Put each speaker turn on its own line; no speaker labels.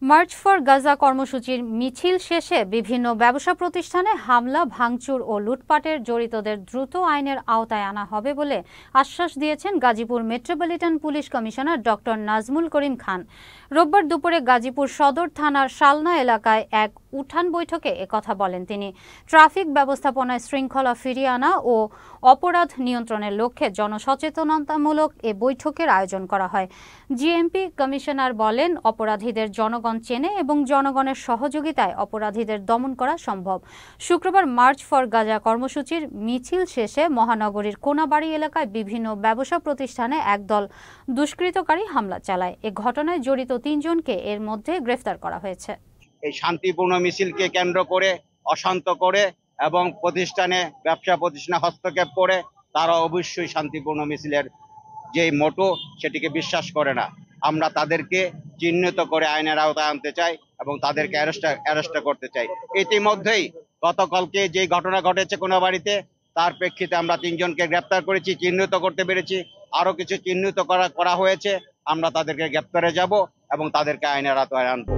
March for Gaza কর্মসূচির মিছিল শেষে বিভিন্ন ব্যবসা প্রতিষ্ঠানে হামলা, ভাঙচুর ও লুটপাটের জড়িতদের দ্রুত আইনের আওতায় আনা হবে বলে আশ্বাস দিয়েছেন Gazipur metropolitan police commissioner doctor Nazmul Karim Khan. রোববার দুপুরে গাজীপুর সদর থানার শালনা এলাকায় এক উঠান বৈঠকে একথা বলেন তিনি। ট্রাফিক ব্যবস্থাপনায় শৃঙ্খলা ফিরিয়ে আনা ও অপরাধ নিয়ন্ত্রণের লক্ষ্যে জনসচেতনতামূলক এ বৈঠকের আয়োজন করা হয়। জিএমপি কমিশনার বলেন, অপরাধীদের জনগণ চেনে এবং জনগণের সহযোগিতায় অপরাধীদের দমন করা সম্ভব। শুক্রবার মার্চ ফর গাজা কর্মসূচির মিছিল শেষে মহানগরীর কোনাবাড়ি এলাকায় বিভিন্ন ব্যবসা প্রতিষ্ঠানে একদল দুষ্কৃতকারী হামলা চালায়। এ ঘটনায় জড়িত ৩ জনকে এর মধ্যে গ্রেফতার করা হয়েছে।
এই শান্তিপূর্ণ মিছিলকে কেন্দ্র করে অশান্ত করে এবং ব্যবসা প্রতিষ্ঠানে হস্তক্ষেপ করে তারা অবশ্যই শান্তিপূর্ণ মিছিলের যে মোটো সেটিকে বিশ্বাস করে না। আমরা তাদেরকে চিহ্নিত করে আইনের আওতায় আনতে চাই এবং তাদেরকে অ্যারেস্ট করতে চাই। ইতিমধ্যেই গতকালকে যে ঘটনা ঘটেছে কোনাবাড়িতে, তার প্রেক্ষিতে আমরা ৩ জনকে গ্রেপ্তার করেছি, চিহ্নিত করতে পেরেছি। আরো কিছু চিহ্নিত করা হয়েছে। আমরা তাদেরকে গ্রেপ্তারে যাব এবং তাদেরকে আইনের আওতায় আনবো।